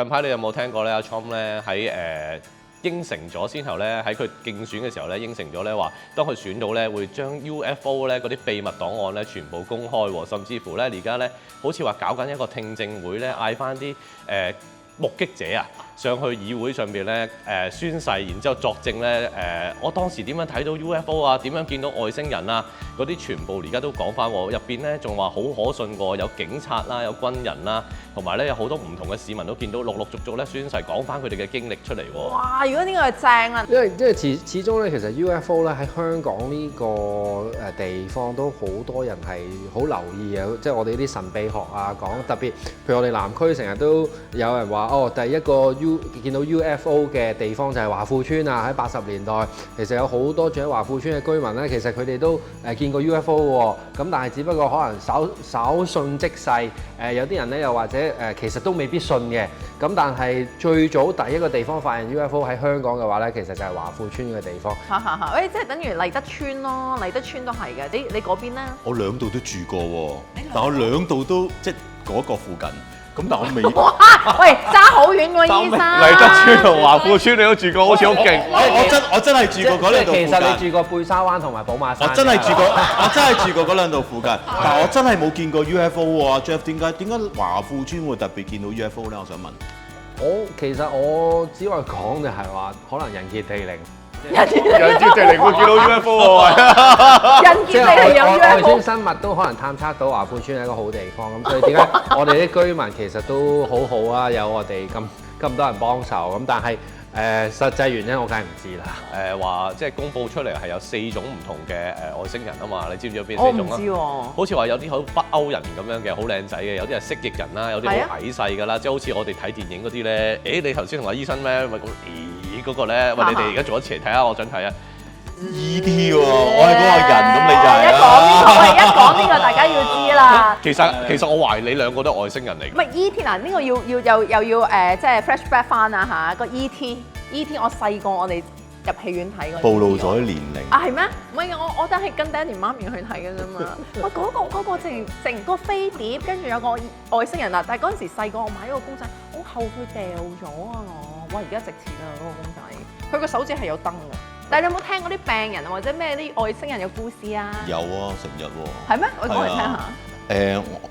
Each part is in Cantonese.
近排你有冇聽過咧？阿 Trump 咧喺應承咗先後咧，喺佢競選嘅時候咧應承咗咧話，當佢選到咧會將 UFO 咧嗰啲秘密檔案咧全部公開喎，甚至乎咧而家咧好似話搞緊一個聽證會咧，嗌翻啲目擊者啊上去議會上邊咧宣誓，然之後作證咧我當時點樣睇到 UFO 啊，點樣見到外星人啊，嗰啲全部而家都講翻喎，入邊咧仲話好可信過，有警察啦，有軍人啦，同埋咧有好多唔同嘅市民都見到陸陸續續咧宣誓講翻佢哋嘅經歷出嚟喎。哇！如果呢個係正啊，因為始終咧，其實 UFO 咧喺香港呢個地方都好多人係好留意嘅，即係我哋啲神秘學啊講，特別譬如我哋南區成日都有人話哦，第一個見到 UFO 嘅地方就係華富村啊，喺80年代其實有好多住喺華富村嘅居民咧，其實佢哋都見過 UFO 喎，咁但係只不過可能稍縱即逝，有啲人咧又或者其實都未必信嘅，咁但係最早第一個地方發現 UFO 喺香港嘅話咧，其實就係華富村嘅地方。喂，即係等於麗德村咯，麗德村都係嘅。你嗰邊咧？我兩度都住過喎，但我兩度都即係嗰個附近。咁但我未。哇！喂，爭好遠喎，醫生。麗德村同華富村你都住過，好似好勁。我真係住過嗰兩度附近。其實你住過貝沙灣同埋寶馬山。我真係住過嗰兩度附近，但係我真係冇見過 UFO 喎。Jeff 點解華富村會特別見到 UFO 咧？我想問。其實我只可以講就係話，可能人傑地靈。人傑地靈會見到 UFO 喎。人傑地靈有 UFO。外星生物都可能探測到華富村係一個好地方，咁所以點解我哋啲居民其實都好好啊？有我哋咁多人幫手，咁但係實際原因我梗係唔知啦。話即係公佈出嚟係有4種唔同嘅外星人啊嘛，你知唔知有邊4我種啊？唔知喎。好似話有啲好北歐人咁樣嘅，好靚仔嘅，有啲係蜥蜴人啦，有啲好矮細㗎啦，即係好似我哋睇電影嗰啲咧。你頭先同阿醫生咩？咪嗰個咧？喂，你哋而家做一次嚟睇下，我想睇啊！ E.T. 喎，我係嗰個人，咁你就係一講呢個大家要知啦。其實我懷疑你兩個都係外星人嚟。唔係 E.T. 嗱，呢個又要即係 flashback 翻啊嚇個 E.T. 我細個我哋入戲院睇嗰暴露咗年齡。啊係咩？唔係我都係跟爹哋媽咪去睇嘅啫嘛。喂，嗰個成個飛碟，跟住有個外星人啊！但係嗰陣時細個我買咗個公仔，好後悔掉咗啊我！哇！而家值錢啊嗰個公仔，佢個手指係有燈㗎。但係你有冇聽嗰啲病人或者咩啲外星人嘅故事啊？有啊，成日喎。係咩？我講嚟聽下。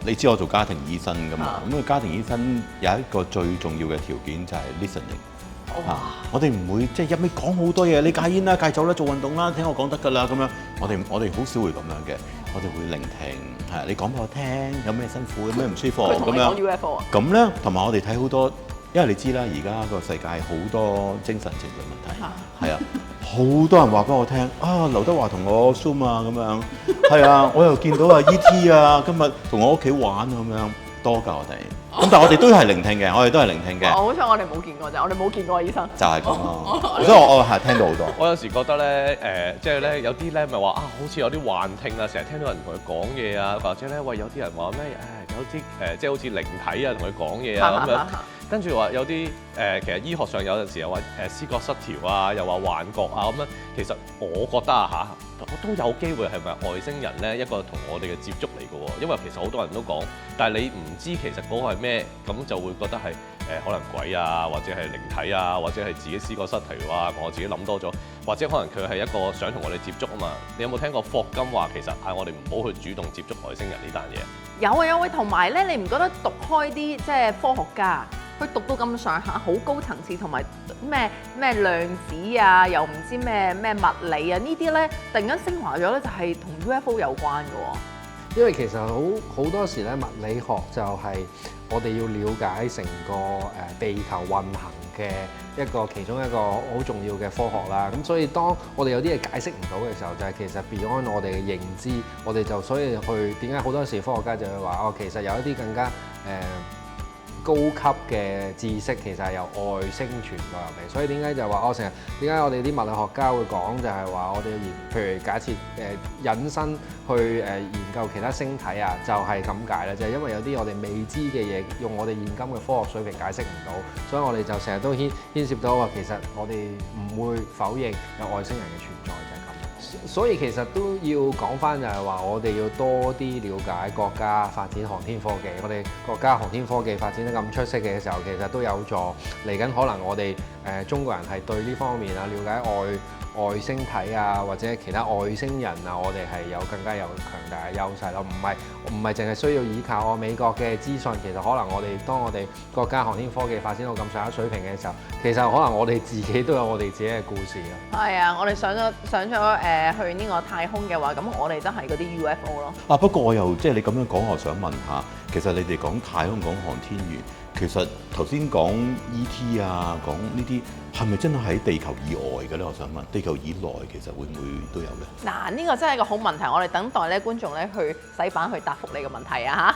你知我做家庭醫生㗎嘛？咁家庭醫生有一個最重要嘅條件就係 listening。我哋唔會即係一味講好多嘢，你戒煙啦、戒酒啦、做運動啦，聽我講得㗎啦咁樣。我哋好少會咁樣嘅，我哋會聆聽，係你講俾我聽，有咩辛苦，有咩唔舒服咁樣。講 UFO 啊？咁咧，同埋我哋睇好多，因為你知啦，而家個世界好多精神情緒問題，係啊，好多人話俾我聽啊，劉德華同我 Zoom 啊咁樣，係啊，我又見到啊 E.T. 啊，今日同我屋企玩咁樣，多㗎我哋。咁但係我哋都係聆聽嘅，我哋都係聆聽嘅。好彩我哋冇見過啫，我哋冇見過醫生。就係咁咯，所以我係聽到好多。我有時覺得咧，即係咧有啲咧咪話啊，好似有啲幻聽啊，成日聽到人同佢講嘢啊，或者咧喂有啲人話咩有啲即係好似靈體啊同佢講嘢啊咁樣。跟住話有啲其實醫學上有陣時又話思覺失調啊，又話幻覺啊咁樣。其實我覺得啊都有機會係咪外星人咧一個同我哋嘅接觸嚟嘅喎？因為其實好多人都講，但係你唔知其實嗰個係咩，咁就會覺得係可能鬼啊，或者係靈體啊，或者係自己思覺失調啊，我自己諗多咗，或者可能佢係一個想同我哋接觸啊嘛。你有冇聽過霍金話其實嗌我哋唔好去主動接觸外星人呢單嘢？有啊，同埋咧，你唔覺得讀開啲即係科學家？佢讀到咁上下，好高層次，同埋咩量子啊，又唔知咩物理啊，呢啲咧突然間升華咗咧，就係同 UFO 有關嘅喎。因為其實好多時咧，物理學就係我哋要了解成個地球運行嘅其中一個好重要嘅科學啦。咁所以當我哋有啲嘢解釋唔到嘅時候，就係其實 beyond 我哋嘅認知，我哋就所以去點解好多時科學家就會話其實有一啲更加高級嘅知識其實係由外星傳過入嚟，所以點解就話成日點解我哋啲物理學家會講就係話我哋譬如假設引申去研究其他星體啊，就係咁解啦，就係因為有啲我哋未知嘅嘢，用我哋現今嘅科學水平解釋唔到，所以我哋就成日都牽涉到話其實我哋唔會否認有外星人嘅存在，就係咁。所以其實都要講翻就係話，我哋要多啲了解國家發展航天科技。我哋國家航天科技發展得咁出色嘅時候，其實都有助嚟緊可能我哋中國人係對呢方面啊了解外星體啊或者其他外星人啊，我哋係有更加有強大嘅優勢咯。唔係淨係需要依靠美國嘅資訊，其實可能當我哋國家航天科技發展到咁上下水平嘅時候，其實可能我哋自己都有我哋自己嘅故事咯。係啊，我哋上咗去呢個太空嘅話，咁我哋都係嗰啲 UFO 咯。啊，不過我又即係你咁樣講，我想問下，其實你哋講太空講航天員，其實頭先講 ET 啊，講呢啲係咪真係喺地球以外嘅咧？我想問，地球以內其實會唔會都有咧？嗱，呢個真係一個好問題，我哋等待咧觀眾咧去洗版去答覆你嘅問題啊嚇。